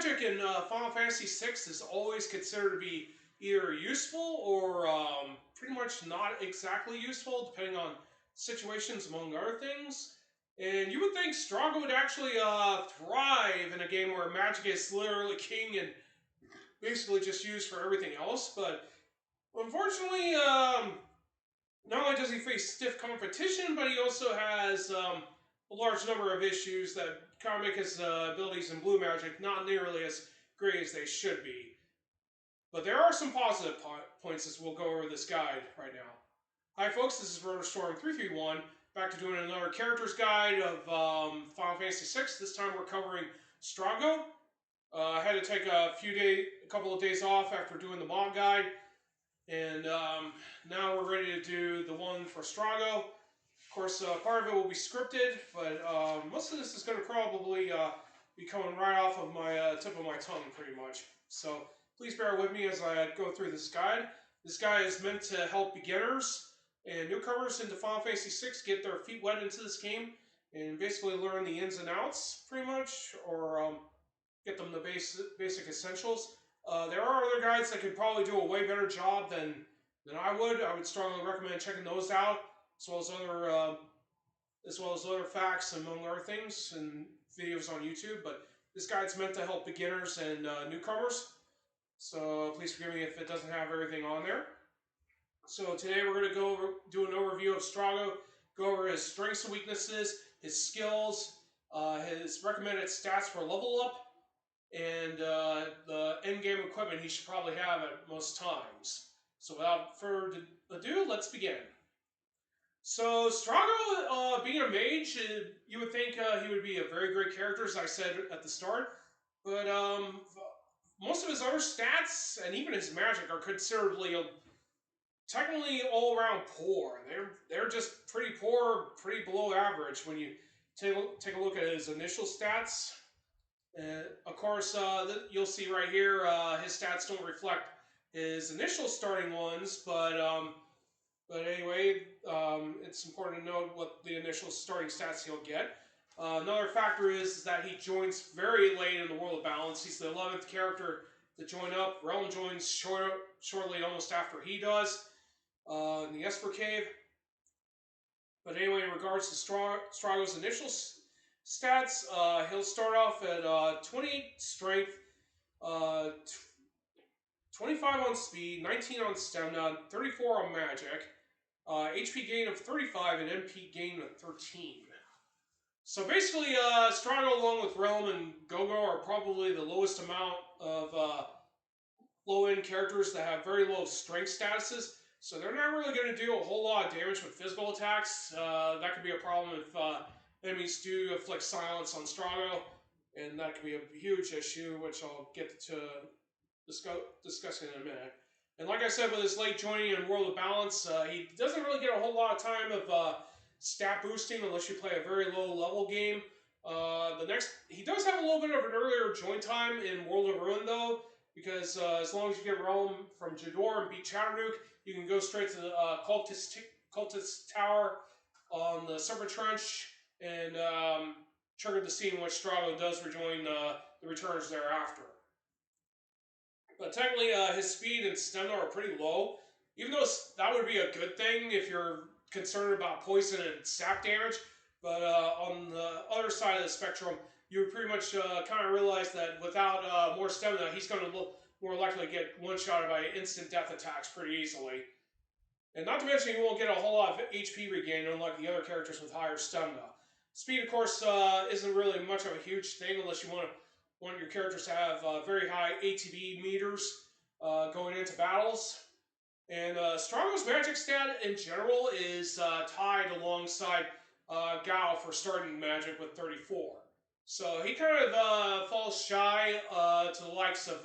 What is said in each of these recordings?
magic in Final Fantasy VI is always considered to be either useful or pretty much not exactly useful, depending on situations, among other things. And you would think Strago would actually thrive in a game where magic is literally king and basically just used for everything else. But unfortunately, not only does he face stiff competition, but he also has a large number of issues that kind of make his abilities in Blue Magic not nearly as great as they should be. But there are some positive points as we'll go over this guide right now. Hi folks, this is RotorStorm331, back to doing another characters guide of Final Fantasy VI. This time we're covering Strago. I had to take a couple of days off after doing the mod guide, and now we're ready to do the one for Strago. Of course, part of it will be scripted, but most of this is going to probably be coming right off of my tip of my tongue, pretty much. So please bear with me as I go through this guide. This guide is meant to help beginners and newcomers into Final Fantasy VI get their feet wet into this game and basically learn the ins and outs, pretty much, or get them the basic essentials. There are other guides that could probably do a way better job than I would. I would strongly recommend checking those out, as well as other facts, among other things, and videos on YouTube. But this guide's meant to help beginners and newcomers. So please forgive me if it doesn't have everything on there. So today we're going to do an overview of Strago, go over his strengths and weaknesses, his skills, his recommended stats for level up, and the end-game equipment he should probably have at most times. So without further ado, let's begin. So Strago, being a mage, you would think he would be a very great character, as I said at the start, but most of his other stats, and even his magic, are considerably, technically all around poor. They're just pretty poor, pretty below average when you take a look at his initial stats. Of course, you'll see right here, his stats don't reflect his initial starting ones, but anyway, it's important to note what the initial starting stats he'll get. Another factor is that he joins very late in the World of Balance. He's the 11th character to join up. Realm joins shortly, almost after he does, in the Esper Cave. But anyway, in regards to Strago's initial stats, he'll start off at 28 strength, 25 on speed, 19 on stamina, 34 on magic, HP gain of 35, and MP gain of 13. So basically, Strago along with Realm and Go-Go are probably the lowest amount of low-end characters that have very low strength statuses. So they're not really going to do a whole lot of damage with physical attacks. That could be a problem if enemies do afflict silence on Strago, and that could be a huge issue, which I'll get to discuss in a minute. And like I said, with his late joining in World of Balance, he doesn't really get a whole lot of time of stat boosting unless you play a very low level game. He does have a little bit of an earlier join time in World of Ruin though, because as long as you get Realm from Jador and beat Chatternook, you can go straight to the Cultist Tower on the Serpent Trench and trigger the scene in which Strago does rejoin the Returners thereafter. But technically, his speed and stamina are pretty low, even though that would be a good thing if you're concerned about poison and sap damage. But on the other side of the spectrum, you would pretty much kind of realize that without more stamina, he's going to more likely get one-shotted by instant death attacks pretty easily. And not to mention, you won't get a whole lot of HP regain, unlike the other characters with higher stamina. Speed, of course, isn't really much of a huge thing unless you want your characters to have very high ATB meters going into battles. And Strago's magic stat in general is tied alongside Gao for starting magic with 34. So he kind of falls shy to the likes of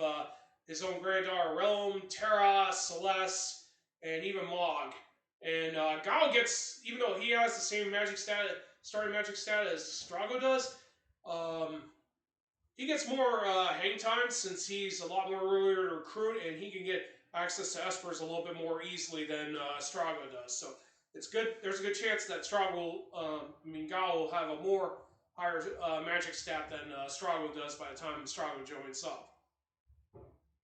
his own granddaughter Realm, Terra, Celeste, and even Mog. And Gao gets, even though he has the same starting magic stat as Strago does, he gets more hang time since he's a lot more earlier to recruit, and he can get access to Espers a little bit more easily than Strago does. So it's good. There's a good chance that Gao will have a more higher magic stat than Strago does by the time Strago joins up.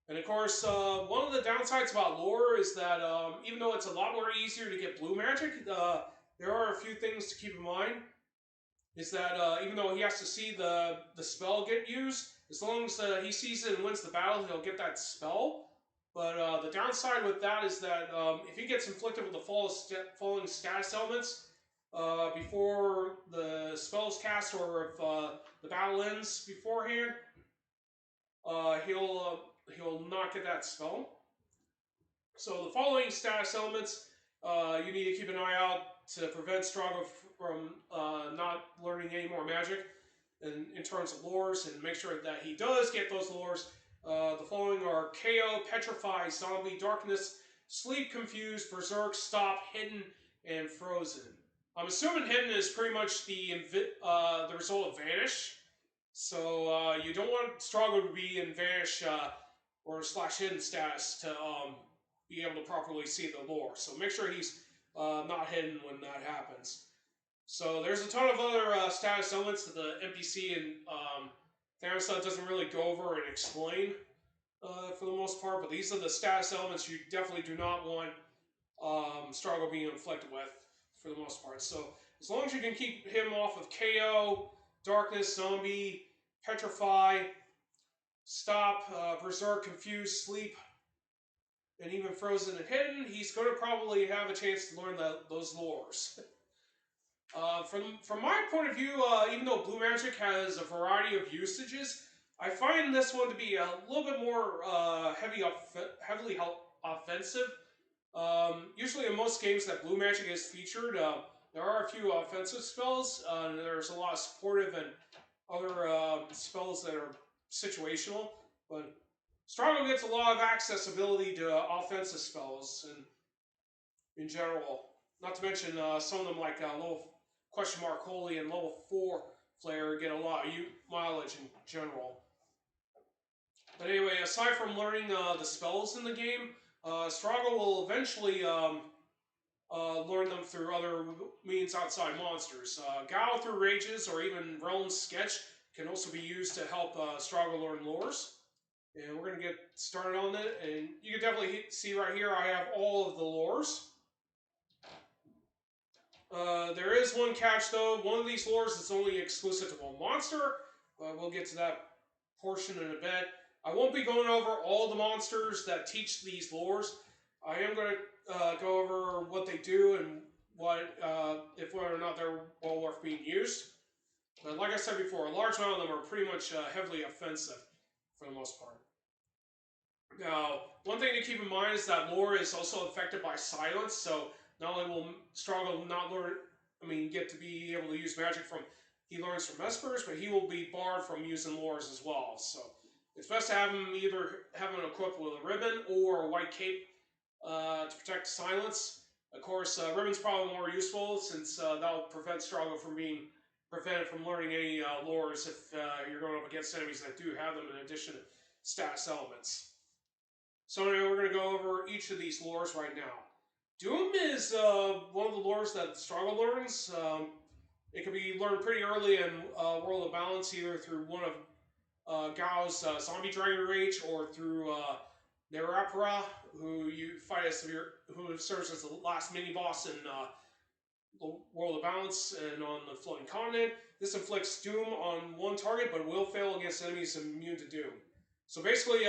And of course, one of the downsides about lore is that even though it's a lot more easier to get blue magic, there are a few things to keep in mind. Is that even though he has to see the spell get used, as long as he sees it and wins the battle, he'll get that spell. But the downside with that is that if he gets inflicted with the falling status elements before the spell's cast, or if the battle ends beforehand, he'll not get that spell. So the following status elements, you need to keep an eye out to prevent Strago from not learning any more magic in terms of lures, and make sure that he does get those lures. The following are KO, Petrify, Zombie, Darkness, Sleep, Confused, Berserk, Stop, Hidden, and Frozen. I'm assuming Hidden is pretty much the result of Vanish. So you don't want Strago to be in Vanish or / Hidden status to be able to properly see the lore. So make sure he's not hidden when that happens. So there's a ton of other status elements that the NPC and Thanos doesn't really go over and explain for the most part, but these are the status elements you definitely do not want Strago being inflicted with for the most part. So as long as you can keep him off of KO, Darkness, Zombie, Petrify, Stop, Berserk, Confuse, Sleep, and even Frozen and Hidden, he's going to probably have a chance to learn those lores. From my point of view, even though Blue Magic has a variety of usages, I find this one to be a little bit more heavily offensive. Usually in most games that Blue Magic is featured, there are a few offensive spells, and there's a lot of supportive and other spells that are situational, but Strago gets a lot of accessibility to offensive spells in general. Not to mention some of them like level question mark Holy and level 4 Flare get a lot of mileage in general. But anyway, aside from learning the spells in the game, Strago will eventually learn them through other means outside monsters. Gao through Rages or even Realm's Sketch can also be used to help Strago learn lores. And we're going to get started on it. And you can definitely see right here I have all of the lores. There is one catch though. One of these lores is only exclusive to one monster. We'll get to that portion in a bit. I won't be going over all the monsters that teach these lores. I am going to go over what they do and whether or not they're well worth being used. But like I said before, a large amount of them are pretty much heavily offensive for the most part. Now, one thing to keep in mind is that lore is also affected by silence, so not only will Strago not get to be able to use magic he learns from Espers, but he will be barred from using lores as well. So it's best to have him equipped with a ribbon or a white cape to protect silence. Of course, ribbon's probably more useful since that'll prevent Strago from being prevented from learning any lores if you're going up against enemies that do have them in addition to status elements. So anyway, we're going to go over each of these lores right now. Doom is one of the lores that Strago learns. It can be learned pretty early in World of Balance, either through one of Gao's Zombie Dragon Rage or through Nerapara, who you fight who serves as the last mini-boss in World of Balance and on the Floating Continent. This inflicts Doom on one target, but will fail against enemies immune to Doom. So basically,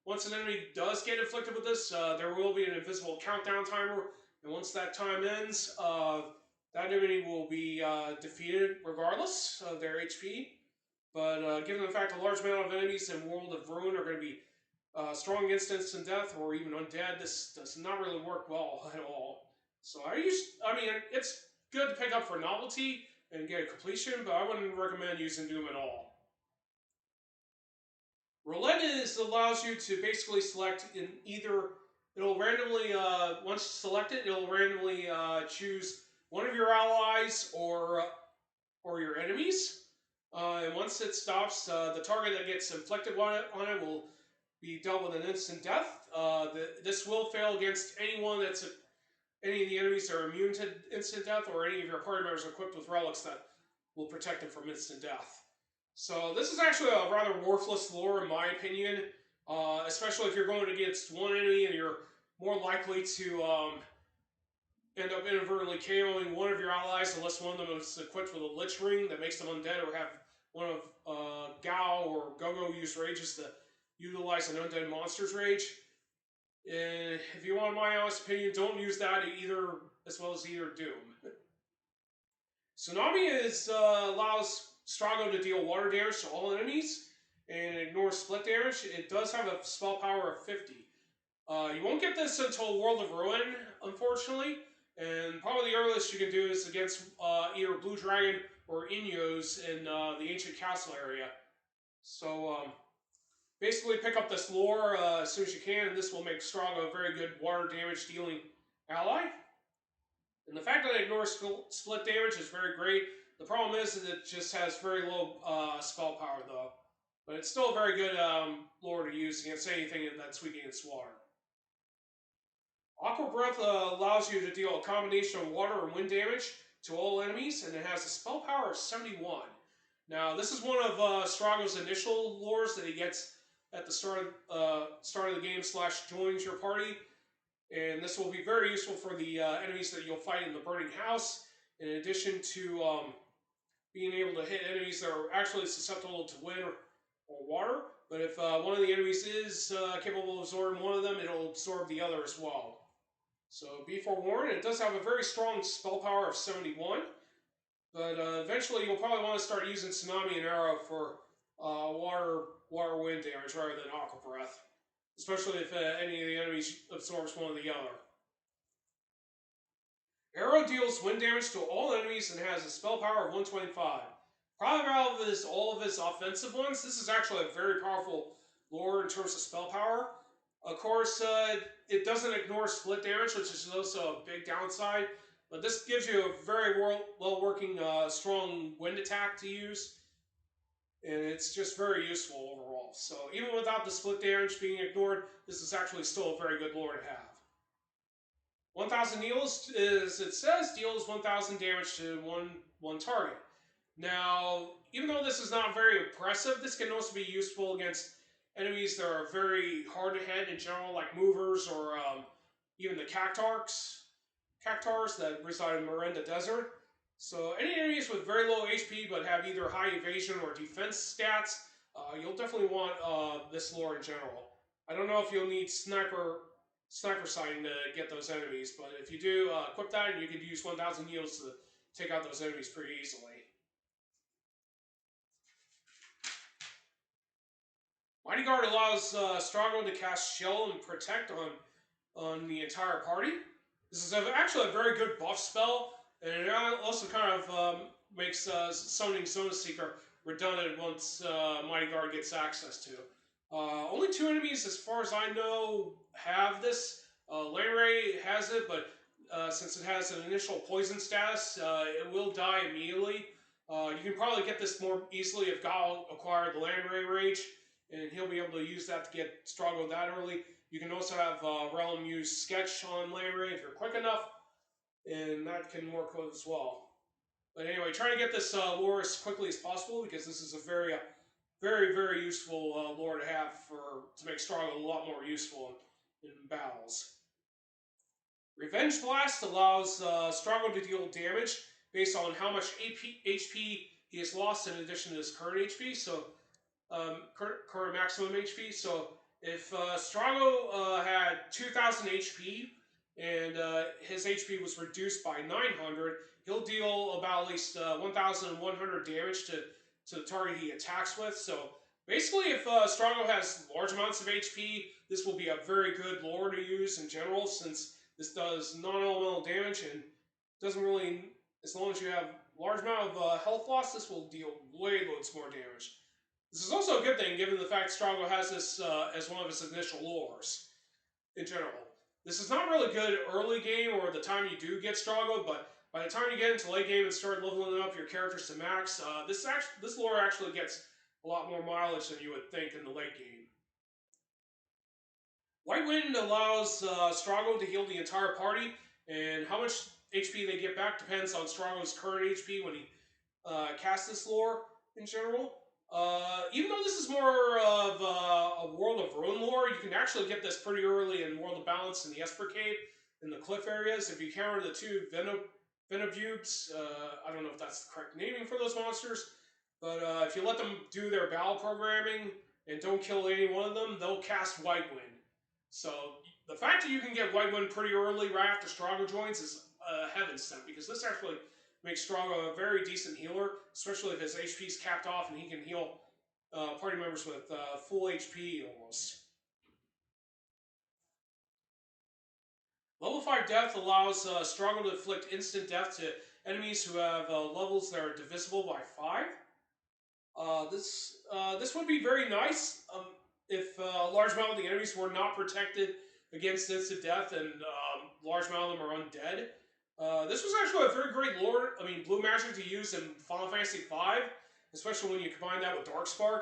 once an enemy does get inflicted with this, there will be an invisible countdown timer, and once that time ends, that enemy will be defeated regardless of their HP. But given the fact a large amount of enemies in World of Ruin are going to be strong against instant death or even undead, this does not really work well at all. So it's good to pick up for novelty and get a completion, but I wouldn't recommend using Doom at all. Roulette allows you to basically select it'll randomly, once you select it, it'll randomly choose one of your allies or your enemies. And once it stops, the target that gets inflicted on it will be dealt with an instant death. This will fail against any of the enemies that are immune to instant death or any of your party members equipped with relics that will protect them from instant death. So this is actually a rather worthless lore in my opinion, especially if you're going against one enemy and you're more likely to end up inadvertently KOing one of your allies unless one of them is equipped with a Lich Ring that makes them undead, or have one of Gao or Gogo use rages to utilize an undead monster's rage. And if you want my honest opinion, don't use that either, as well as either Doom. Tsunami allows Strago to deal water damage to all enemies and ignore split damage. It does have a spell power of 50. You won't get this until World of Ruin, unfortunately, and probably the earliest you can do is against either Blue Dragon or Inyos in the Ancient Castle area. So basically pick up this lore as soon as you can, and this will make Strago a very good water damage dealing ally. And the fact that it ignores split damage is very great. The problem is that it just has very low spell power, though. But it's still a very good lore to use against anything that's weak against water. Aqua Breath allows you to deal a combination of water and wind damage to all enemies, and it has a spell power of 71. Now, this is one of Strago's initial lores that he gets at the start of the game / joins your party. And this will be very useful for the enemies that you'll fight in the Burning House, in addition to being able to hit enemies that are actually susceptible to wind or water. But if one of the enemies is capable of absorbing one of them, it'll absorb the other as well. So be forewarned, it does have a very strong spell power of 71, but eventually you'll probably want to start using Tsunami and Arrow for water-wind damage rather than Aqua Breath, especially if any of the enemies absorbs one or the other. Arrow deals wind damage to all enemies and has a spell power of 125. Probably out of all of his offensive ones, this is actually a very powerful lore in terms of spell power. Of course, it doesn't ignore split damage, which is also a big downside. But this gives you a very well-working, strong wind attack to use. And it's just very useful overall. So even without the split damage being ignored, this is actually still a very good lore to have. 1000 Needles, as it says, deals 1000 damage to one target. Now, even though this is not very impressive, this can also be useful against enemies that are very hard to hit in general, like movers or even the cactars that reside in Miranda Desert. So any enemies with very low HP but have either high evasion or defense stats, you'll definitely want this lore in general. I don't know if you'll need sniper sighting to get those enemies, but if you do, equip that and you could use 1000 Needles to take out those enemies pretty easily. Mighty Guard allows Strago to cast Shell and Protect on the entire party. This is actually a very good buff spell, and it also kind of makes summoning Zona Seeker redundant once Mighty Guard gets access to. Only 2 enemies, as far as I know, have this. Lanray has it, but since it has an initial poison status, it will die immediately. You can probably get this more easily if Gao acquired the Lanray Rage, and he'll be able to use that to get Strago that early. You can also have Realm use Sketch on Lanray if you're quick enough, and that can work as well. But anyway, try to get this lore as quickly as possible, because this is a very, very useful lore to have to make Strago a lot more useful in battles. Revenge Blast allows Strago to deal damage based on how much HP he has lost in addition to his current HP. So current maximum HP. So if Strago had 2000 HP and his HP was reduced by 900, he'll deal about at least 1100 damage to the target he attacks with. So basically, if Strago has large amounts of HP, this will be a very good lore to use in general, since this does non-elemental damage and doesn't really, as long as you have a large amount of health loss, this will deal way loads more damage. This is also a good thing, given the fact Strago has this as one of his initial lores in general. This is not really good early game or the time you do get Strago, but by the time you get into late game and start leveling up your characters to max, this lore actually gets a lot more mileage than you would think in the late game. White Wind allows Strago to heal the entire party, and how much HP they get back depends on Strago's current HP when he cast this lore in general. Even though this is more of a World of Ruin lore, you can actually get this pretty early in World of Balance in the Esper Cave, in the cliff areas. If you counter the two Venobubes, I don't know if that's the correct naming for those monsters, but if you let them do their battle programming and don't kill any one of them, they'll cast White Wind. So the fact that you can get White Wind pretty early right after Strago joins is heaven sent, because this actually makes Strago a very decent healer, especially if his HP is capped off and he can heal party members with full HP almost. Level 5 Death allows Strago to inflict instant death to enemies who have levels that are divisible by 5. This would be very nice if a large amount of the enemies were not protected against instant death and large amount of them are undead. This was actually a very great lore, blue magic to use in Final Fantasy V, especially when you combine that with Darkspark.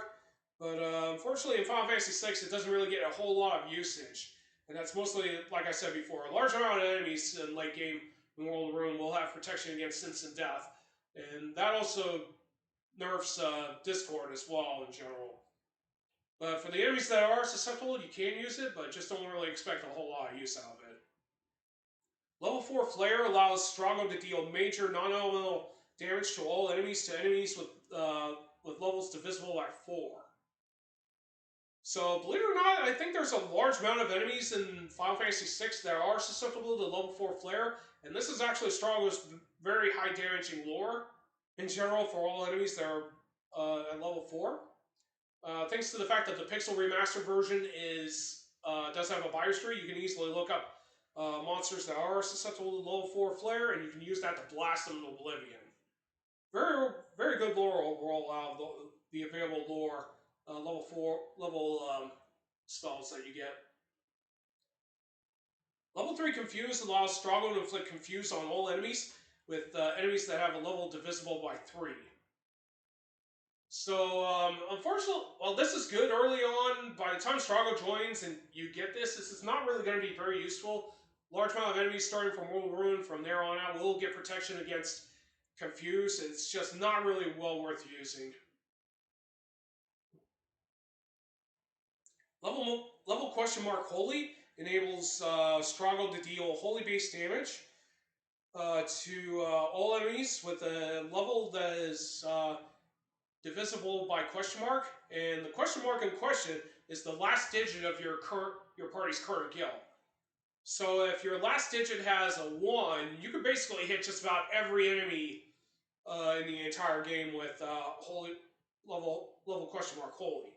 But unfortunately, in Final Fantasy VI, it doesn't really get a whole lot of usage. And that's mostly, like I said before, a large amount of enemies in late game in World of Ruin will have protection against instant death. And that also nerfs Discord as well in general. But for the enemies that are susceptible, you can use it, but just don't really expect a whole lot of use out of it. Level 4 Flare allows Strago to deal major non-elemental damage to all enemies with levels divisible by 4. So, believe it or not, I think there's a large amount of enemies in Final Fantasy VI that are susceptible to level 4 Flare, and this is actually Strago's very high damaging lore in general for all enemies that are at level 4. Thanks to the fact that the Pixel Remaster version does have a bias tree, you can easily look up monsters that are susceptible to level 4 Flare, and you can use that to blast them to oblivion. Very, very good lore overall out of the available lore, level spells that you get. Level 3 Confuse allows Strago to inflict Confuse on all enemies, with enemies that have a level divisible by 3. So, unfortunately, well, this is good early on. By the time Strago joins and you get this is not really going to be very useful. Large amount of enemies starting from World of Ruin from there on out will get protection against Confuse. It's just not really well worth using. Level question mark Holy enables Strago to deal holy base damage to all enemies with a level that is divisible by question mark, and the question mark in question is the last digit of your party's current guild. So if your last digit has a 1, you can basically hit just about every enemy in the entire game with holy level question mark holy.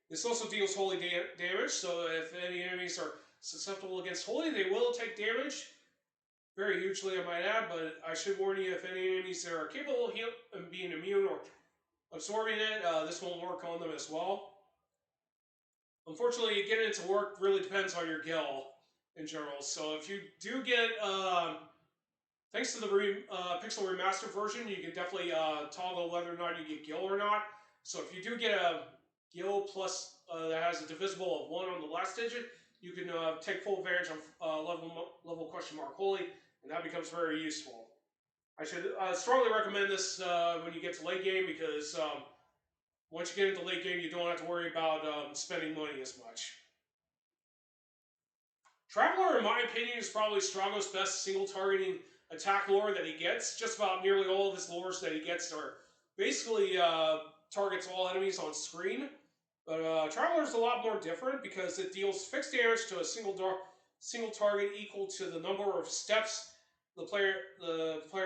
This also deals holy damage, so if any enemies are susceptible against holy, they will take damage. Very hugely, I might add, but I should warn you, if any enemies are capable of being immune or absorbing it, this won't work on them as well. Unfortunately, getting it to work really depends on your guild in general. So if you do get, thanks to the Pixel Remaster version, you can definitely toggle whether or not you get guild or not. So if you do get a guild plus that has a divisible of 1 on the last digit, you can take full advantage of level question mark holy, and that becomes very useful. I should strongly recommend this when you get to late game, because once you get into late game, you don't have to worry about spending money as much. Traveler, in my opinion, is probably Strago's best single-targeting attack lore that he gets. Just about nearly all of his lores that he gets are basically targets all enemies on screen. But Traveler is a lot more different because it deals fixed damage to a single target equal to the number of steps the player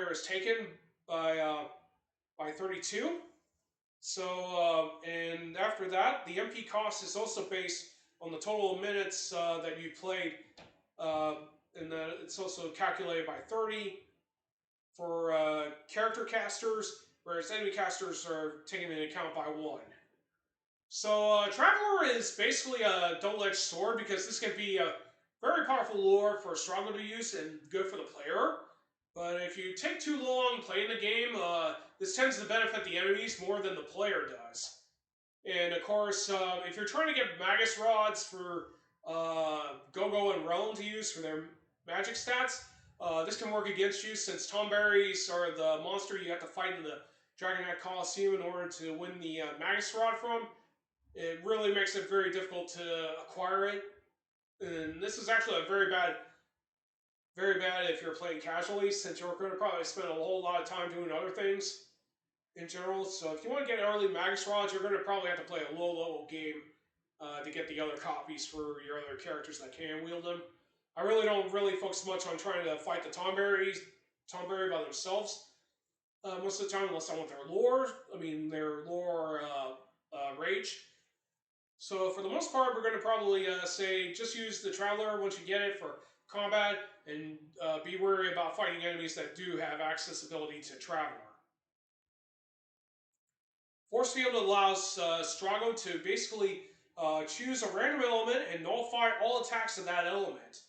has taken by 32. So, and after that, the MP cost is also based on the total minutes that you played, and it's also calculated by 30 for character casters, whereas enemy casters are taken into account by 1. So, Traveler is basically a double-edged sword, because this can be a very powerful lore for Strago to use and good for the player. But if you take too long playing the game, this tends to benefit the enemies more than the player does. And of course, if you're trying to get Magus Rods for Go-Go and Realm to use for their magic stats, this can work against you, since Tomberries are the monster you have to fight in the Dragonite Coliseum in order to win the Magus Rod from. It really makes it very difficult to acquire it. And this is actually a very bad if you're playing casually, since you're going to probably spend a whole lot of time doing other things in general. So if you want to get early Magus Rods, you're going to probably have to play a low-level game to get the other copies for your other characters that can wield them. I really don't focus much on trying to fight the Tomberry by themselves most of the time, unless I want their lore rage. So for the most part, we're going to probably say just use the Traveler once you get it for combat, and be wary about fighting enemies that do have accessibility to Traveler. Force Field allows Strago to basically choose a random element and nullify all attacks of that element.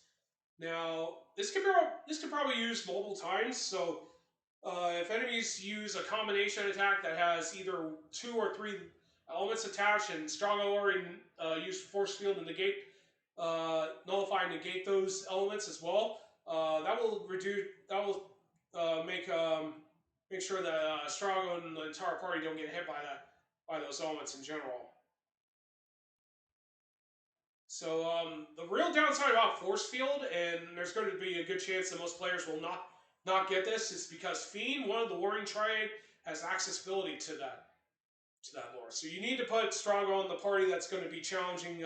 Now, this can probably be used multiple times, so if enemies use a combination attack that has either 2 or 3 elements attached, and Strago already used Force Field to negate, nullify and negate those elements as well, that will make sure that Strago and the entire party don't get hit by those elements in general. So the real downside about Force Field, and there's going to be a good chance that most players will not get this, is because Fiend, one of the Warring Triad, has accessibility to that lore. So you need to put Strago on the party that's going to be challenging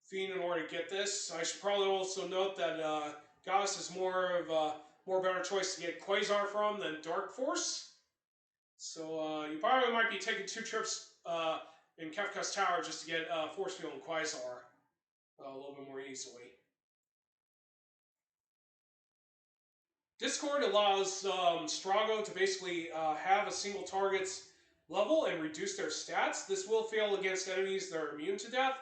Fiend in order to get this. I should probably also note that Gauss is more better choice to get Quasar from than Dark Force. So you probably might be taking 2 trips in Kefka's Tower just to get Force Field and Quasar a little bit more easily. Discord allows Strago to basically have a single target's level and reduce their stats. This will fail against enemies that are immune to death.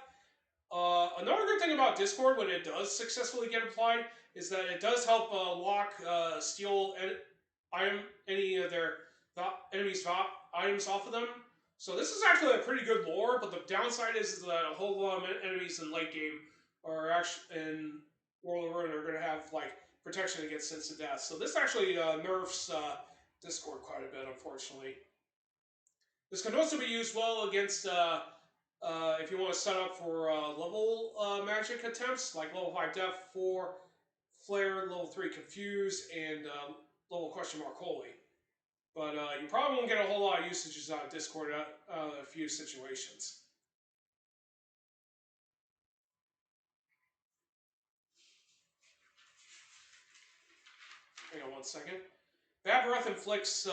Another good thing about Discord, when it does successfully get applied, is that it does help lock steal any of their enemies' items off of them. So this is actually a pretty good lore, but the downside is that a whole lot of enemies in late game are actually in World of Ruin are going to have like protection against instant death. So this actually nerfs Discord quite a bit, unfortunately. This can also be used well against if you want to set up for level magic attempts, like level 5 Def, 4 Flare, level 3 Confuse, and level question mark Holy. But you probably won't get a whole lot of usages out of Discord out of a few situations. Hang on one second. Bad Breath inflicts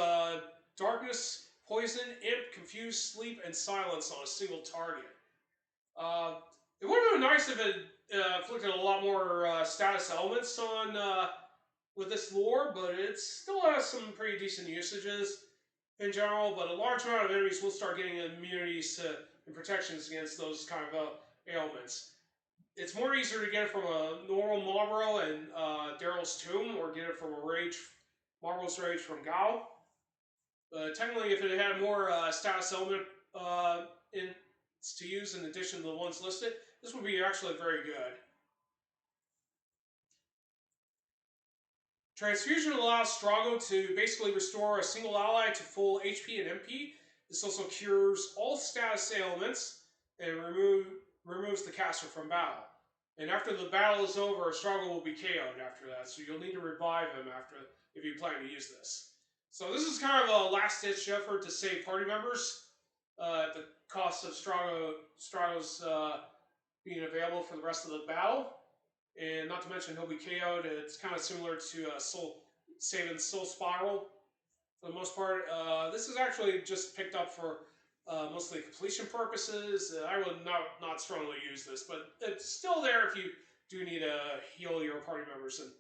darkness, poison, imp, confuse, sleep, and silence on a single target. It would have been nice if it inflicted a lot more status elements on with this lore, but it still has some pretty decent usages in general. But a large amount of enemies will start getting immunities and protections against those kind of ailments. It's more easier to get it from a normal Marlborough and Daryl's Tomb, or get it from a Marlborough's Rage from Gao. Technically, if it had more status element to use in addition to the ones listed, this would be actually very good. Transfusion allows Strago to basically restore a single ally to full HP and MP. This also cures all status ailments and removes the caster from battle. And after the battle is over, Strago will be KO'd after that, so you'll need to revive him if you plan to use this. So this is kind of a last-ditch effort to save party members at the cost of Strago's being available for the rest of the battle. And not to mention he'll be KO'd. It's kind of similar to Saban's Soul Spiral for the most part. This is actually just picked up for mostly completion purposes. I would not strongly use this, but it's still there if you do need to heal your party members and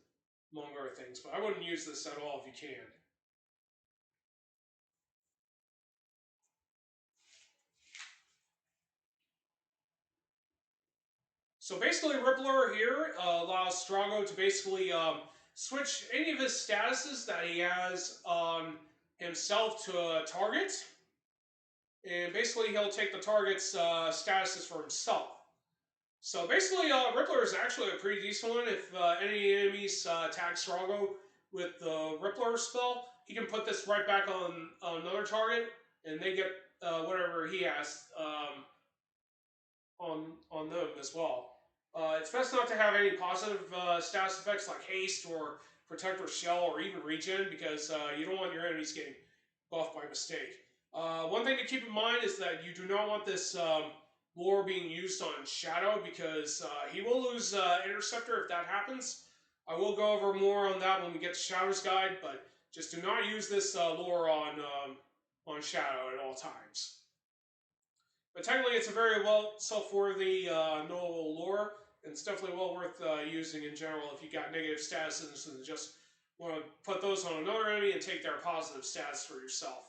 among other things. But I wouldn't use this at all if you can. So basically, Rippler here allows Strago to basically switch any of his statuses that he has on himself to a target. And basically, he'll take the target's statuses for himself. So basically, Rippler is actually a pretty decent one. If any enemies tag Strago with the Rippler spell, he can put this right back on another target, and they get whatever he has on them as well. It's best not to have any positive status effects like haste or protector shell or even regen, because you don't want your enemies getting buffed by mistake. One thing to keep in mind is that you do not want this lore being used on Shadow, because he will lose Interceptor if that happens. I will go over more on that when we get to Shadow's Guide, but just do not use this lore on Shadow at all times. But technically, it's a very well self-worthy, knowable lore, and it's definitely well worth using in general if you got negative statuses and just want to put those on another enemy and take their positive stats for yourself.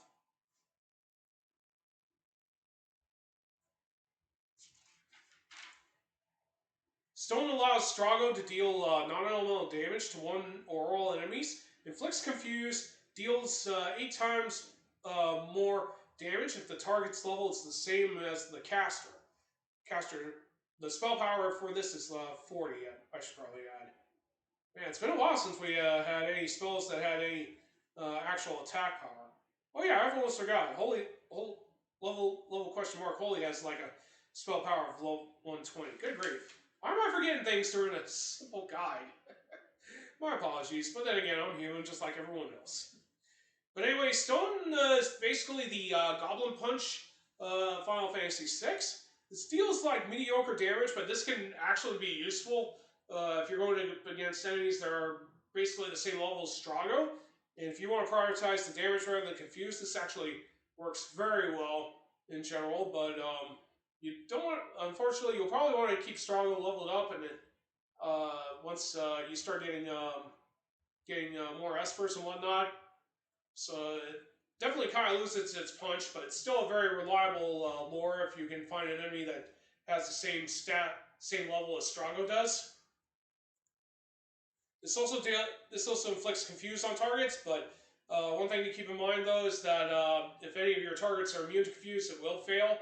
Stone allows Strago to deal non-elemental damage to one or all enemies, inflicts confuse, deals 8 times more damage if the target's level is the same as the caster. The spell power for this is 40, I should probably add. Man, it's been a while since we had any spells that had any actual attack power. Oh yeah, I've almost forgot. Level question mark Holy has like a spell power of level 120. Good grief. Why am I forgetting things during a simple guide? My apologies, but then again, I'm human just like everyone else. But anyway, Stone is basically the Goblin Punch Final Fantasy VI. This deals like mediocre damage, but this can actually be useful if you're going against enemies that are basically the same level as Strago. And if you want to prioritize the damage rather than confuse, this actually works very well in general. But you don't want, unfortunately, you'll probably want to keep Strago leveled up, and then once you start getting more espers and whatnot. So it definitely kind of loses its punch, but it's still a very reliable lore if you can find an enemy that has the same level as Strago does. This also inflicts confuse on targets, but one thing to keep in mind though is that if any of your targets are immune to confuse, it will fail.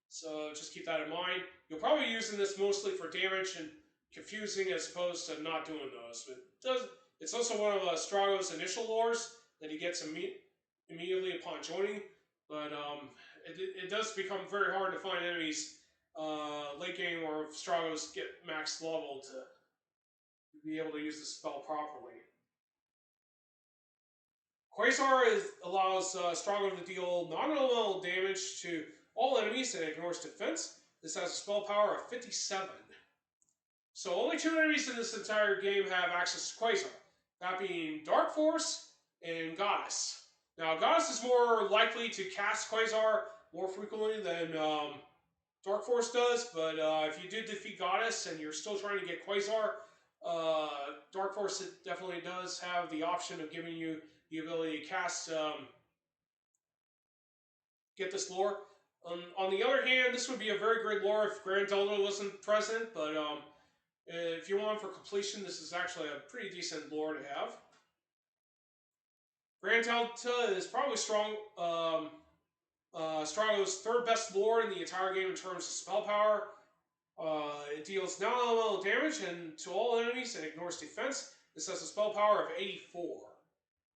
So just keep that in mind. You'll probably be using this mostly for damage and confusing as opposed to not doing those. But it's also one of Strago's initial lores that he gets immediately upon joining. But it does become very hard to find enemies late game or if Stragos get max level to be able to use the spell properly. Quasar allows Strago to deal non-elemental damage to all enemies and ignores defense. This has a spell power of 57. So only 2 enemies in this entire game have access to Quasar. That being Dark Force and Goddess. Now, Goddess is more likely to cast Quasar more frequently than Dark Force does, but if you do defeat Goddess and you're still trying to get Quasar, Dark Force definitely does have the option of giving you the ability to cast, get this lore. On the other hand, this would be a very great lore if Grand Delta wasn't present, but if you want for completion, this is actually a pretty decent lore to have. Grand Delta is probably Strago's 3rd best lore in the entire game in terms of spell power. It deals non-elemental damage and to all enemies and ignores defense. This has a spell power of 84.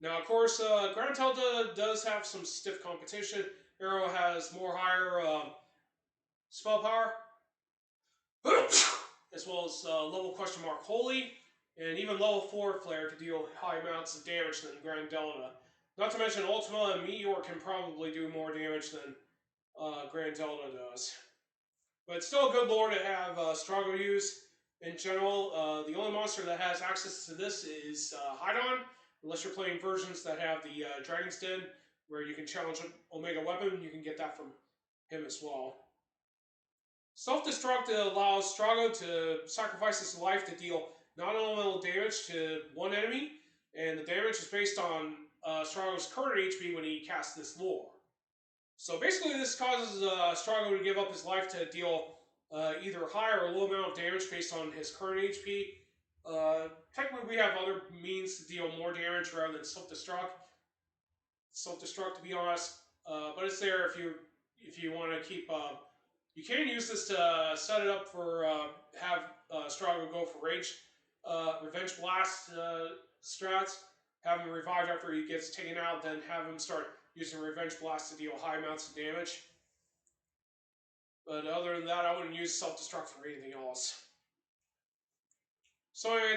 Now, of course, Grand Delta does have some stiff competition. Arrow has more higher spell power, as well as level question mark Holy, and even level 4 Flare to deal high amounts of damage than Grand Delta. Not to mention Ultima and Meteor can probably do more damage than Grand Delta does. But it's still a good lore to have Strago use. In general, the only monster that has access to this is Hydon, unless you're playing versions that have the Dragon's Den, where you can challenge Omega Weapon, you can get that from him as well. Self-destruct allows Strago to sacrifice his life to deal non-elemental damage to one enemy, and the damage is based on Strago's current HP when he casts this lore. So basically this causes Strago to give up his life to deal either high or low amount of damage based on his current HP. Technically we have other means to deal more damage rather than self-destruct. Self-destruct, to be honest, but it's there if you want to keep... you can use this to set it up for have Strago go for Revenge Blast strats. have him revived after he gets taken out, then have him start using Revenge Blast to deal high amounts of damage. But other than that, I wouldn't use Self-Destruct for anything else. So anyway,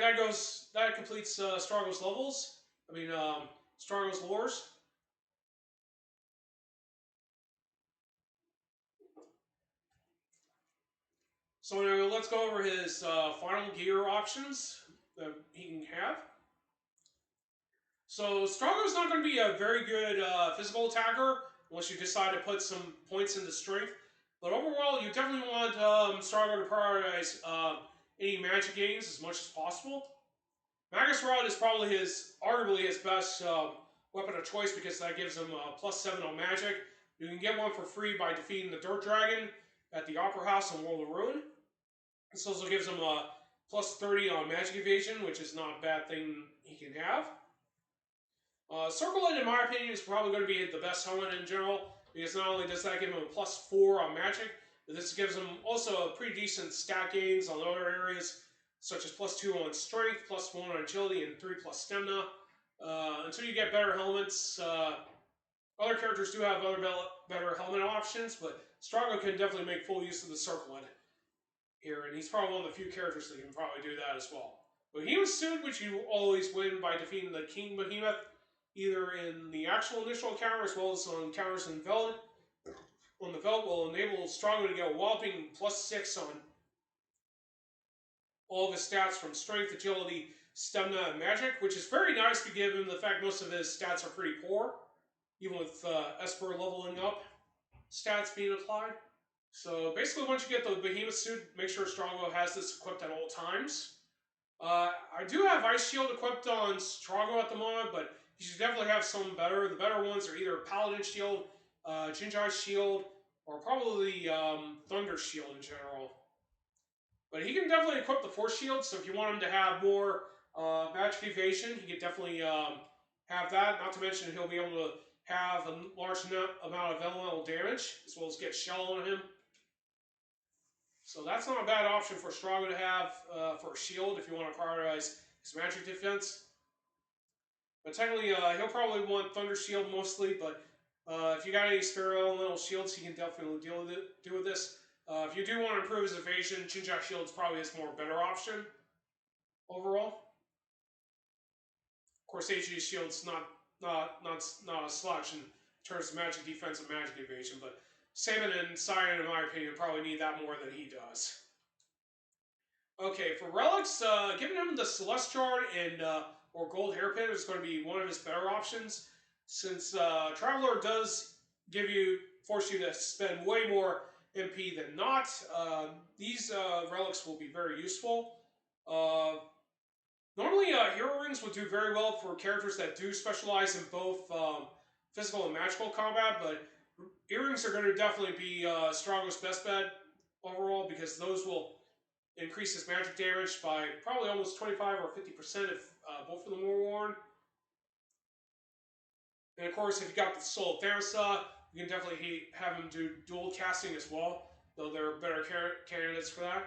that completes Strago's levels. Strago's lores. So anyway, let's go over his final gear options that he can have. So Strago's not going to be a very good physical attacker unless you decide to put some points into strength. But overall, you definitely want Strago to prioritize any magic gains as much as possible. Magus Rod is probably arguably his best weapon of choice because that gives him +7 on magic. You can get one for free by defeating the Dirt Dragon at the Opera House in World of Ruin. This also gives him a +30 on magic evasion, which is not a bad thing he can have. Circlet, in my opinion, is probably going to be the best helmet in general, because not only does that give him a +4 on magic, but this gives him also a pretty decent stat gains on other areas, such as +2 on strength, +1 on agility, and 3 plus stamina. Until you get better helmets, other characters do have other better helmet options, but Strago can definitely make full use of the Circlet here, and he's probably one of the few characters that can probably do that as well. Behemoth Suit, which you always win by defeating the King Behemoth, either in the actual initial encounter as well as on encounters in Veldt. On the Veldt will enable Strago to get a whopping +6 on all of his stats from strength, agility, stamina, and magic, which is very nice given the fact most of his stats are pretty poor, even with Esper leveling up stats being applied. So basically, once you get the Behemoth Suit, make sure Strago has this equipped at all times. I do have Ice Shield equipped on Strago at the moment, but you should definitely have some better. The better ones are either Paladin Shield, Jinjai Shield, or probably Thunder Shield in general. But he can definitely equip the Force Shield, so if you want him to have more magic evasion, he can definitely have that. Not to mention he'll be able to have a large amount of elemental damage, as well as get shell on him. So that's not a bad option for Strago to have for a shield if you want to prioritize his magic defense. But technically, he'll probably want Thunder Shield mostly, but if you got any spare elemental shields, he can definitely deal with this. If you do want to improve his evasion, Jinjai Shield is probably his more better option overall. Of course, HG Shield's not a slouch in terms of magic defense and magic evasion, but Salmon and Cyan, in my opinion, probably need that more than he does. Okay, for relics, giving him the Celeste Shard and or Gold Hairpin is going to be one of his better options, since Traveler does force you to spend way more MP than not. These relics will be very useful. Normally, Hero Rings would do very well for characters that do specialize in both physical and magical combat, but Earrings are going to definitely be Strago's best bet overall, because those will increase his magic damage by probably almost 25 or 50% if both of them were worn. And of course, if you got the Soul of Therasa, you can definitely have him do dual casting as well, though there are better candidates for that.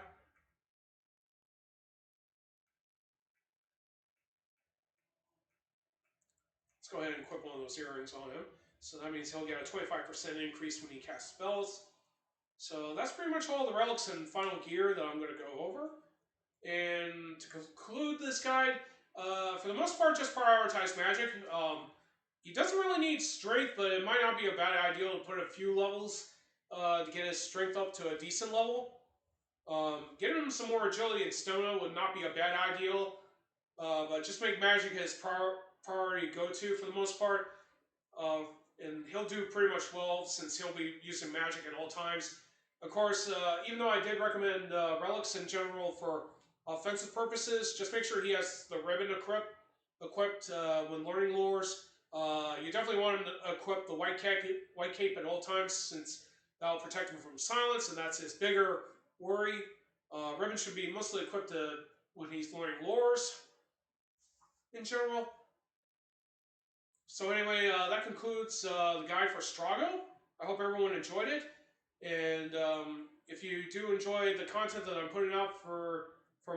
Let's go ahead and equip one of those earrings on him. So that means he'll get a 25% increase when he casts spells. So that's pretty much all the relics and final gear that I'm going to go over. And to conclude this guide, for the most part, just prioritize magic. He doesn't really need strength, but it might not be a bad idea to put a few levels to get his strength up to a decent level. Getting him some more agility and stamina would not be a bad ideal, but just make magic his priority go-to for the most part. And he'll do pretty much well since he'll be using magic at all times. Of course, even though I did recommend relics in general for offensive purposes, just make sure he has the ribbon equipped when learning lures. You definitely want him to equip the white cape at all times, since that'll protect him from silence, and that's his bigger worry. Ribbon should be mostly equipped when he's learning lures in general. So anyway, that concludes the guide for Strago. I hope everyone enjoyed it. And if you do enjoy the content that I'm putting out for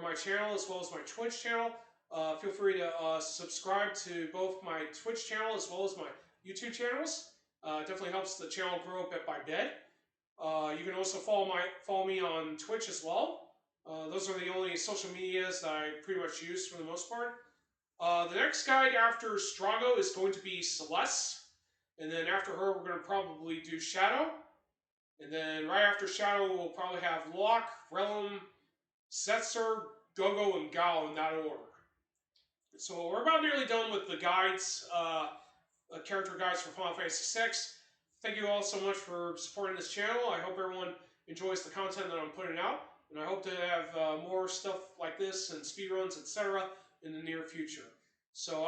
my channel as well as my Twitch channel, Feel free to subscribe to both my Twitch channel as well as my YouTube channels. Definitely helps the channel grow bit by bit. You can also follow me on Twitch as well. Those are the only social medias that I pretty much use for the most part. The next guide after Strago is going to be Celeste. And then after her, we're going to probably do Shadow. And then right after Shadow, we'll probably have Locke, Relum, Setzer, Gogo, and Gao in that order. So we're about nearly done with the guides, character guides for Final Fantasy VI. Thank you all so much for supporting this channel. I hope everyone enjoys the content that I'm putting out. And I hope to have more stuff like this and speedruns, etc. in the near future. So